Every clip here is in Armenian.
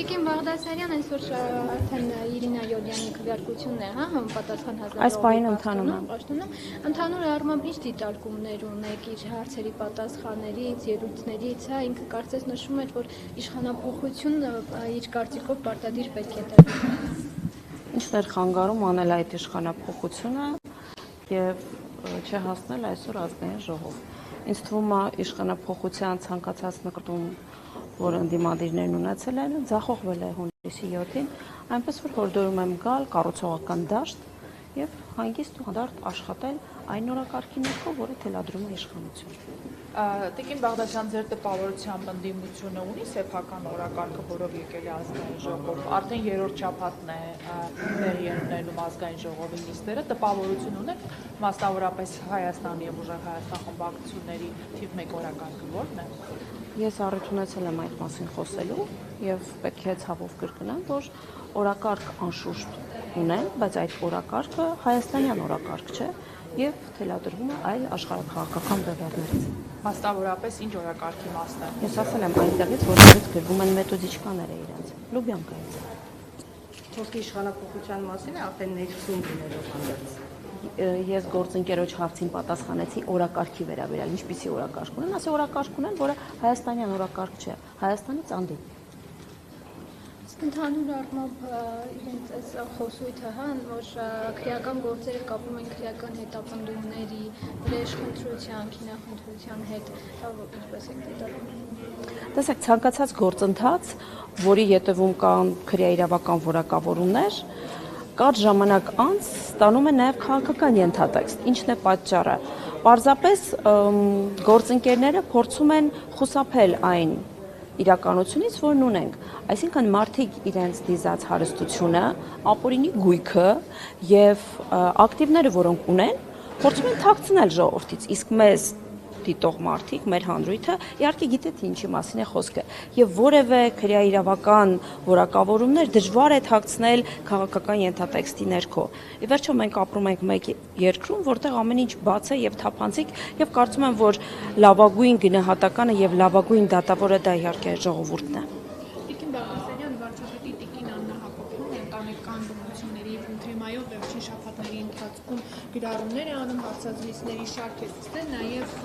Տիկին Բաղդասարյան այսօր արդեն Իրինա Յոլյանի քվեարկությունն է, հա, համապատասխան Այս պահին ընթանում է։ Ընդհանուր առմամբ ինչ դիտարկումներ ունեք իր հարցերի պատասխաններից, ելույթներից, հա, ինքը կարծես նշում էր, որ իշխանափոխություն իր կարծիքով պարտադիր պետք է տեղի։ Ինչն էր խանգարում անել այդ իշխանափոխությունը եւ չհասնել այսօր ազգային ժողով։ Ինձ թվում է իշխանափոխության ցանկացած նկատում, որ ընդդիմադիրներն ունեցել են, ձախողվել է հունիսի 7-ին, այնպես որ հորդորում եմ գալ կառուցողական դաշտ եւ հանգիստ ու հանդարտ աշխատել այն օրակարգի ներքո, որը թելադրում է իշխանություն։ Տիկին Բաղդասարյան, ձեր տպավորությամբ ընդդիմությունը ունի սեփական օրակարգը, որով եկել է ազգային ժողով, արդեն երրորդ շաբաթն է տեղի ունենում ազգային ժողովի նիստերը, տպավորություն ունեք մասնավորապես Հայաստանի եւ ուժեղ Հայաստան խմբակցությունների թիվ 1 օրակարգը ո՞րն է։ Ես առիթ ունեցել եմ այդ մասին խոսելու եւ պետք է ցավով կրկնեմ, որ օրակարգ անշուշտ ունեն, բայց այդ օրակարգը հայաստանյան օրակարգ չէ եւ թելադրվում է այլ աշխարհաքաղաքական բևեռներից։ Մասնավորապես ինչ օրակարգի մասն է։ Ես ասել եմ այնտեղից, որտեղից գրվում են մեթոդիչկաները իրենց։ Լուբյանկայից։ Խոսքի իշխանափոխության մասին է արդեն ներսում լինելով հանդերձ։ Ես գործընկերոջ հարցին պատասխանեցի օրակարգի վերաբերյալ, ինչպիսի օրակարգ ունեն, ասի օրակարգ ունեն, որը հայաստանյան օրակարգ չէ, Հայաստանի ծանդի։ Ընդհանուր առմամբ իրենց այս խոսույթը, հա, որ քրեական գործերը կապում են քրեական հետապնդումների, վրեժխնդրության, քինախնդրության հետ, ինչպես եք դիտարկում։ Տեսեք, ցանկացած գործընթաց, որի ետևում կան քրեաիրավական որակավորումներ, կարճ ժամանակ անց ստանում է նաև քաղաքական ենթատեքստ, ինչն է պատճառը։ Պարզապես գործընկերները փորձում են խուսափել այն իրականությունից, որն ունենք, այսինքն մարդիկ իրենց դիզած հարստությունը, ապօրինի գույքը եւ ակտիվները, որոնք ունեն, փորձում են թաքցնել ժողովրդից, իսկ մեզ դիտող մարդիկ, մեր հանրույթը իհարկե գիտե թե ինչի մասին է խոսքը եւ որևէ քրեաիրավական որակավորումներ դժվար է թաքցնել քաղաքական ենթատեքստի ներքո։ Ի վերջո մենք ապրում ենք մեկ երկրում, որտեղ ամեն ինչ բաց է եւ թափանցիկ եւ կարծում եմ, որ լավագույն գնահատականը եւ լավագույն դատավորը դա իհարկե ժողովուրդն է։ Տիկին Բաղդասարյան, վարչապետի Տիկին Աննա Հակոբյանը ընտանեկան բնությունների թեմայով վերջին շաբաթների ընթացքում գրառումներ է անում, հարցազրույցների շարք է ցուցել, նաև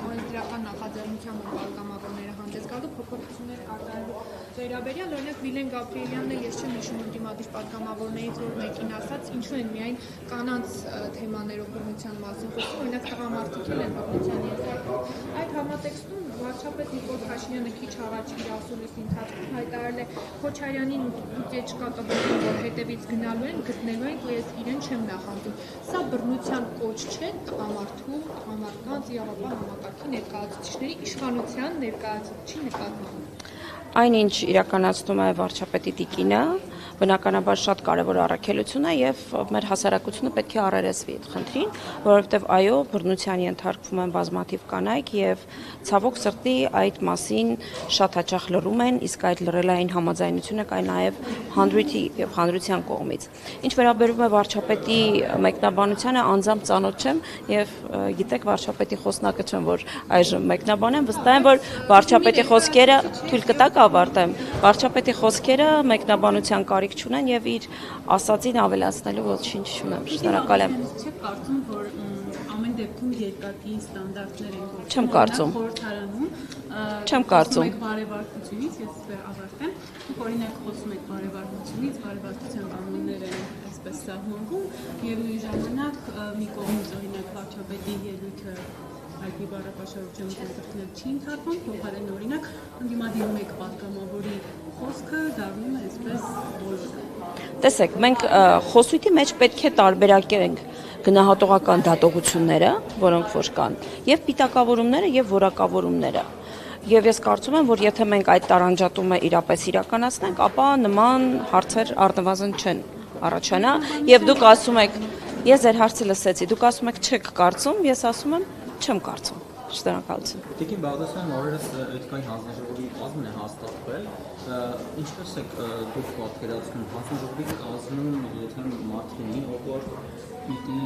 օրենսդրական նախաձեռնությամբ պատգամավորները հանդես գալու փոփոխություններ կատարելու վերաբերյալ, օրինակ Վիլեն Գաբրիելյանն է, ես չեմ հիշում ընդդիմադիր պատգամավորներից, որ մեկին ասաց, ինչու են միայն կանանց թեմաներով բռնության մասին խոսում, օրինակ տղամարդիկ են բռնության ենթարկվում։ Այդ համատեքստում վարչապետ Նիկոլ Փաշինյանը քիչ առաջ իր ասուլիսի ընթացքում հայտարարել է Քոչարյանին դե չկա տպավորում, որ հետևից գնալու են, գտնելու են, ու ես իրեն չեմ նախանձում։ Սա բռնության կոչ չէ տղամարդու, տղամարդկանց իրավապահ համակարգի ներկայացուցիչների իշխանության ներկայացուցիչի նկատմամբ։ Այնինչ իրականացնում է վարչապետի Տիկինը, բնականաբար շատ կարևոր առաքելություն է եւ մեր հասարակությունը պետք է առերեսվի այդ խնդրին, որովհետեւ այո, բռնության ենթարկվում են բազմաթիվ կանայք եւ ցավոք սրտի այդ մասին շատ հաճախ լռում են, իսկ այդ լռելային համաձայնությունը կա նաեւ հանրույթի եւ հանրության կողմից։ Ինչ վերաբերում է վարչապետի մեկնաբանությանը, անձամբ ծանոթ չեմ եւ գիտեք վարչապետի խոսնակը չեմ, որ այժմ մեկնաբան եմ, վստահ եմ, որ վարչապետի խոսքերը թույլ կտակ ավարտեմ, վարչապետի խոսքերը մեկնաբանության կարիք չունեն եւ իր ասածին ավելացնելու ոչինչ չունեմ։ Շնորհակալ եմ։ Չեք կարծում, որ ամեն դեպքում երկակի ստանդարտներ են գործում։ Չեմ կարծում։ Խորհրդարանում Չեմ կարծում։ Բարեվարկությունից ես ավարտեմ, օրինակ խոսում եք բարեվարկությունից, բարեվարկության կանոններ են այսպես սահմանվում եւ նույն ժամանակ մի կողմից օրինակ վարչապետի ելույթը հայտնի բառապաշարության կոնտեքստներ չի ընթարկվում, փոխարեն օրինակ ընդդիմադիր մեկ պատգամավորի խոսքը դառնում է այսպես բոլորը։ Տեսեք, մենք խոսույթի մեջ պետք է տարբերակենք գնահատողական դատողությունները, որոնք որ կան, եւ պիտակավորումները եւ որակավորումները։ Եվ ես կարծում եմ, որ եթե մենք այդ տարանջատումը իրապես իրականացնենք, ապա նման հարցեր առնվազն չեն առաջանա, եւ դուք ասում եք, ես ձեր հարցը լսեցի, դուք ասում եք չեք կարծում, ես ասում եմ չեմ կարծում։ Շնորհակալություն։ Տիկին Բաղդասարյան, օրերս Էթիկայի հանձնաժողովի կազմն է հաստատվել, ինչպես եք դուք պատկերացնում հանձնաժողովի կազմում, եթե մարդ լինի, որ պիտի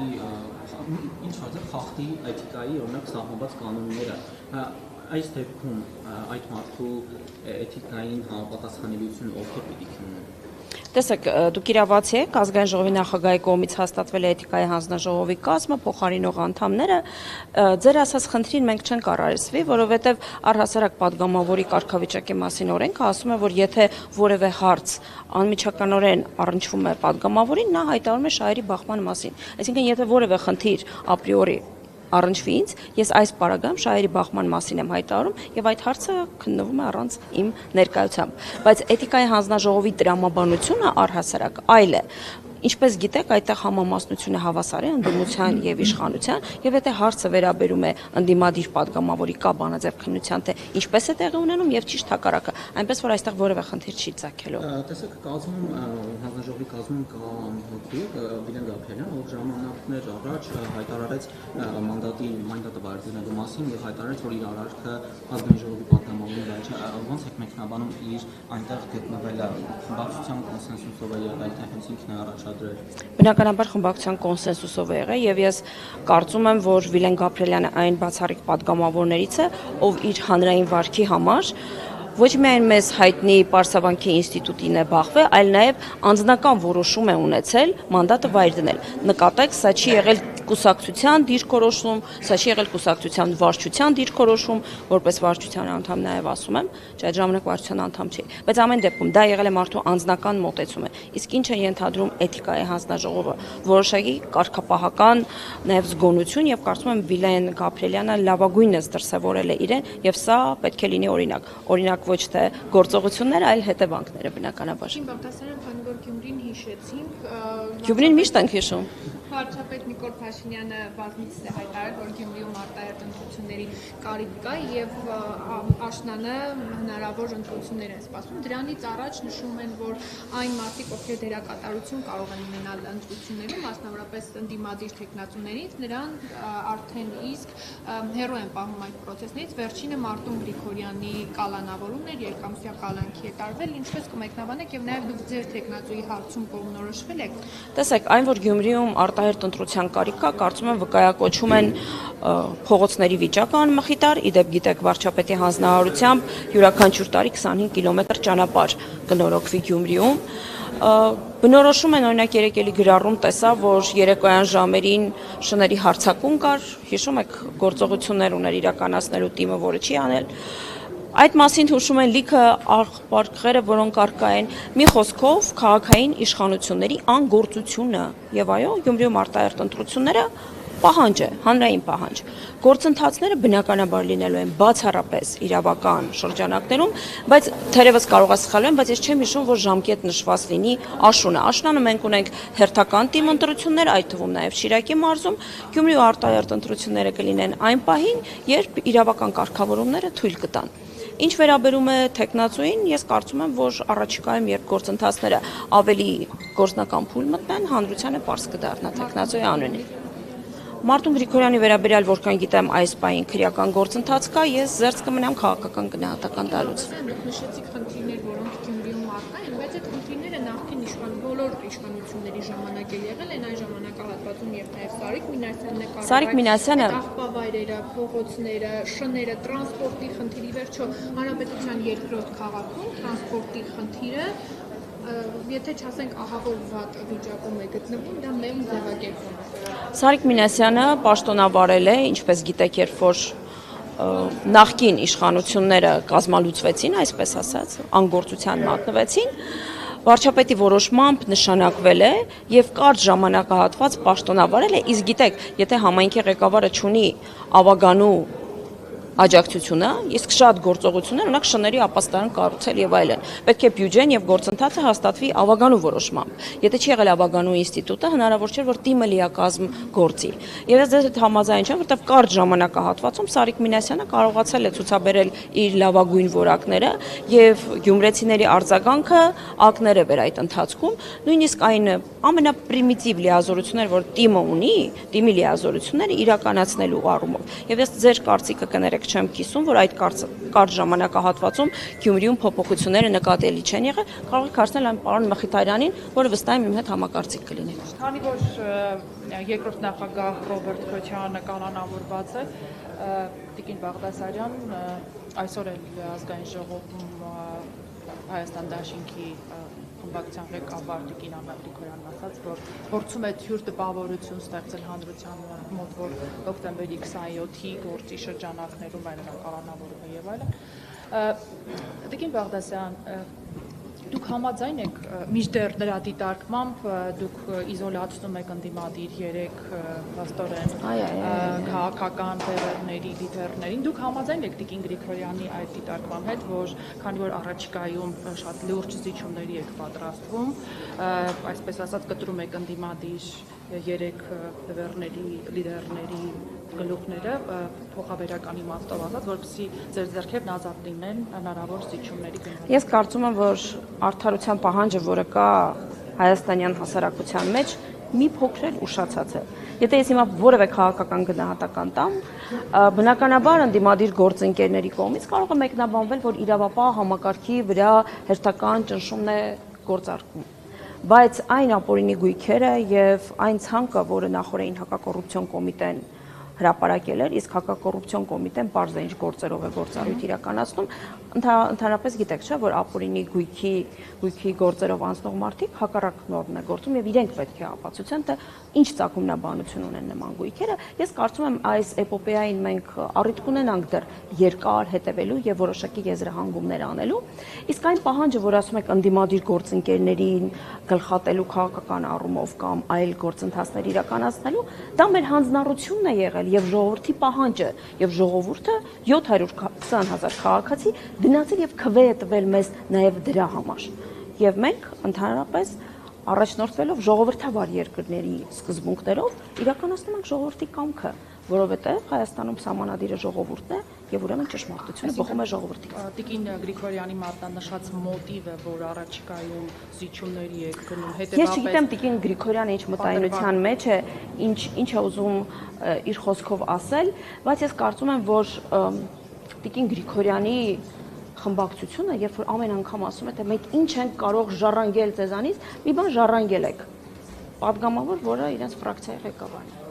ինչ հարցը խախտի էթիկայի օրինակ սահմանված կանոնները, այս դեպքում այդ մարդու էթիկային համապատասխանելիությունը ովքեր պիտի քննեն։ Տեսեք, դուք իրավացի եք, ազգային ժողովի նախագահի կողմից հաստատվել է էթիկայի հանձնաժողովի կազմը, փոխարինող անդամները, ձեր ասած խնդրին մենք չենք առարկեցվի, որովհետև առհասարակ падգամավորի կարգավիճակի մասին օրենքը ասում է, որ եթե որևէ հարց անմիջականորեն առնչվում է падգամավորին, նա հայտարարում է շահերի բախման մասին։ Այսինքն, եթե որևէ խնդիր ապրիորի առնչվի ինձ, ես այս պարագայում շահերի բախման մասին եմ հայտարարում եւ այդ հարցը քննվում է առանց իմ ներկայությամբ, բայց էթիկայի հանձնաժողովի տրամաբանությունը առհասարակ այլ է։ Ինչպես գիտեք, այդտեղ համամասնությունը հավասար է ընդդիմության եւ իշխանության, եւ եթե հարցը վերաբերում է ընդդիմադիր падգամավորի կա բանաձև քննության, թե ինչպես է տեղի ունենում եւ ճիշտ հակառակը, այնպես որ այստեղ որևէ խնդիր չի ծագելու։ Տեսեք, կազմում հանձնաժողովի կազմում կա հոգի Վիլեն Գաբրիելյան, ով ժամանակներ առաջ հայտարարեց մանդատը վայրդնելու մասին եւ հայտարարեց, որ իր արարքը ազգային ժողովի падգամավորի վրա չէ, ոնց է մեկնաբանում իր այնտեղ գտնվելը խմբակցության կոնսենսուսով է եղել, թե հենց ինքն է առաջադրել։ Բնականաբար խմբակցության կոնսենսուսով է եղել եւ ես կարծում եմ, որ Վիլեն Գաբրիելյանը այն բացառիկ падգամավորներից է, ով իր հանրային վարքի համար ոչ միայն մեզ հայտնի Պարսավանքի ինստիտուտին է բախվել, այլ նաև անձնական որոշում է ունեցել մանդատը վայր դնել։ Նկատեք, սա չի եղել կուսակցության դիրքորոշում, սա չի եղել կուսակցության վարչության դիրքորոշում, որպես վարչության անդամ նաև ասում եմ, չէ, այդ ժամանակ վարչության անդամ չի, բայց ամեն դեպքում դա եղել է մարդու անձնական մոտեցումը։ Իսկ ինչ է ենթադրում էթիկայի հանձնաժողովը, որոշակի կարգապահական նաև զգոնություն եւ կարծում եմ Վիլեն Գաբրիելյանը լավագույնս դրսևորել է իրեն եւ սա պետք է լինի օրինակ ոչ թե գործողությունները, այլ հետևանքները բնականաբար։ Շին Բաղդասարյան, քանի որ Գյումրին հիշեցինք, Գյումրին միշտ ենք հիշում։ Վարչապետ Նիկոլ Փաշինյանը բազմիցս է հայտարարել, որ Գյումրիում արտահերտ ընտրությունների կարիք կա եւ Աշնանը հնարավոր ընտրություններ են սպասում։ Դրանից առաջ նշում են, որ այն մարդիկ, ովքեր դերակատարություն կարող են ունենալ ընտրություններում, մասնավորապես ընդդիմադիր թեկնածուներից, նրանք արդեն իսկ հեռու են պահում այդ պրոցեսներից։ Վերջինը Մարտուն Գրիգորյանի կալանավորումն էր, երկամսյա կալանքի է տարվել, ինչպես կմեկնաբանեք եւ նաեւ դուք ձեր թեկնածուի հարցում կողմնորոշվել եք։ Տեսեք, այն որ Գյումրիում արտահերտ ընտրության կարիք կա, կարծում եմ վկայակոչում են փողոցների վիճակը անմխիթար, իդեպ գիտեք վարչապետի հանձնարարությամբ յուրաքանչյուր տարի 25 կիլոմետր ճանապարհ կնորոգվի Գյումրիում։ Բնորոշում են օրինակ երեկ էլի գրառում տեսա, որ երեկոյան ժամերին շների հարձակում կար, հիշում եք գործողություններ ուներ իրականացնելու թիմը, որը չի անել։ Այդ մասին հուշում են լիքը աղբարկղերը, որոնք առկա են, մի խոսքով քաղաքային իշխանությունների անգործությունը եւ այո, Գյումրիում արտահերտ ընտրությունները պահանջ է, հանրային պահանջ։ Գործընթացները բնականաբար լինելու են բացառապես իրավական շրջանակներում, բայց թերևս կարող է սխալվել, բայց ես չեմ հիշում, որ ժամկետ նշված լինի աշունը։ Աշնանը մենք ունենք հերթական թիմ ընտրություններ, այդ թվում նաև Շիրակի մարզում, Գյումրիու արտահերտ ընտրությունները կլինեն այն պահին, երբ իրավական կարգավորումները թույլ կտան։ Ինչ վերաբերում է թեկնածուին, ես կարծում եմ, որ առաջիկայում երբ գործընթացները ավելի գործնական փուլ մտնեն, հանրությանը պարզ կդառնա թեկնածուի անունը։ Մարտուն Գրիգորյանի վերաբերյալ որքան գիտեմ այս պահին քրեական գործընթաց կա, ես զերծ կմնամ քաղաքական գնահատական տալուց։ Դուք նշեցիք խնդիրներ, որոնք Գյումրիում առկա են, բայց այդ խնդիրները նախկին բոլոր իշխանությունների ժամանակ է եղել են այն ժամանակահատվածում, երբ նաև Սարիկ Մինասյանը աղբավայրերը, փողոցները, շները, տրանսպորտի խնդիրի վերջո հանրապետության երկրորդ քաղաքում տրանսպորտի խնդիրը եթե չասենք ահավոր վատ վիճակում է գտնվում, դա մեղմ ձևակերպում է։ Սարիկ Մինասյանը պաշտոնավարել է, ինչպես գիտեք, երբ որ նախկին իշխանությունները կազմալուծվեցին, այսպես ասած, անգործության մատնվեցին, վարչապետի որոշմամբ նշանակվել է եւ կարճ ժամանակահատված պաշտոնավարել է, իսկ գիտեք, եթե համայնքի ղեկավարը չունի ավագանու աջակցությունը, իսկ շատ գործողություններ, օրինակ շների ապաստարան կառուցել եւ այլն։ Պետք է բյուջեն եւ գործընթացը հաստատվի ավագանու որոշմամբ։ Եթե չի եղել ավագանու ինստիտուտը, հնարավոր չէ, որ թիմը լիակազմ գործի։ Եվ ես դեռ համաձայն չեմ, որտեղ կարճ ժամանակահատվածում Սարիկ Մինասյանը կարողացել է ցուցաբերել իր լավագույն որակները եւ գյումրեցիների արձագանքը ակներ է վեր այդ ընթացքում, նույնիսկ այն ամենապրիմիտիվ լիազորությունները, որ թիմը ունի, թիմի լիազորությունները իրականացնելու առումով։ Եվ ես ձեր կարծիքը կներեք երբեք չեմ կիսում, որ այդ կարճ ժամանակահատվածում Գյումրիում փոփոխությունները նկատելի չեն եղել, կարող եք հարցնել այն պարոն Մխիթարյանին, որը վստահ եմ իմ հետ համակարծիք կլինի։ Քանի որ երկրորդ նախագահ Ռոբերտ Քոչյանը կանոնավորված է, Տիկին Բաղդասարյան այսօր էլ ազգային ժողովում Հայաստան դաշինքի խմբակցության ղեկավար Տիկին Աննա Գրիգորյանն ասաց, որ փորձում է թյուր տպավորություն ստեղծել հանրության մոտ, որ հոկտեմբերի 27-ի գործի շրջանակներում այն կանոնավորում է եւ այլն։ Տիկին Բաղդասարյան, դուք համաձայն եք մինչդեռ նրա դիտարկմամբ դուք իզոլացնում եք ընդդիմադիր 3 վաստորեն քաղաքական բեռների լիդերներին, դուք համաձայն եք Տիկին Գրիգորյանի այդ դիտարկման հետ, որ քանի որ առաջիկայում շատ լուրջ զիջումների եք պատրաստվում, այսպես ասած կտրում եք ընդդիմադիր 3 բեռների լիդերների գլուխները փոխաբերական իմաստով ասած, որպեսզի ձեր ձեռքերն ազատ լինեն հնարավոր զիջումների գնալու։ Ես կարծում եմ, որ արդարության պահանջը, որը կա հայաստանյան հասարակության մեջ, մի փոքր էլ ուշացած է։ Եթե ես հիմա որևէ քաղաքական գնահատական տամ, բնականաբար ընդդիմադիր գործընկերների կողմից կարող է մեկնաբանվել, որ իրավապահ համակարգի վրա հերթական ճնշումն է գործարկվում։ Բայց այն ապօրինի գույքերը եւ այն ցանկը, որը նախորդին հակակոռուպցիոն կոմիտեն հրապարակել էր, իսկ հակակոռուպցիոն կոմիտեն բարձր ինչ գործերով է գործառույթ իրականացնում, ընդհանրապես գիտեք, չէ, որ ապօրինի գույքի գործերով անցնող մարդիկ հակառակ նորմն է գործում եւ իրենք պետք է ապացուցեն, թե ինչ ծագումնաբանություն ունեն նման գույքերը։ Ես կարծում եմ այս էպոպեային մենք առիթ կունենանք դեռ երկար հետևելու եւ որոշակի եզրահանգումներ անելու, իսկ այն պահանջը, որ ասում եք ընդդիմադիր գործընկերներին գլխատելու քաղաքական առումով կամ այլ գործընթացներ իրականացնելու, դա մեր հանձնառությունն է եղել եւ ժողովրդի պահանջը եւ ժողովուրդը 720,000 քաղաքացի գնացել եւ քվե է տվել մեզ նաեւ դրա համար եւ մենք ընդհանրապես առաջնորդվելով ժողովրդավար երկրների սկզբունքներով իրականացնում ենք ժողովրդի կամքը, որովհետեւ Հայաստանում սահմանադիրը ժողովուրդն է եւ ուրեմն ճշմարտությունը բխում է ժողովրդից։ Տիկին Գրիգորյանի մատնանշած մոտիվը, որ առաջիկայում զիջումների եք գնում, հետեւաբար Ես չգիտեմ Տիկին Գրիգորյանը ինչ մտայնության մեջ է, ինչ է ուզում իր խոսքով ասել, բայց ես կարծում եմ, որ Տիկին Գրիգորյանի խմբակցությունը, երբ որ ամեն անգամ ասում է, թե մենք ինչ ենք կարող ժառանգել ձեզանից, մի բան ժառանգել եք։ Պատգամավոր, որը իրենց ֆրակցիայի ղեկավարն է։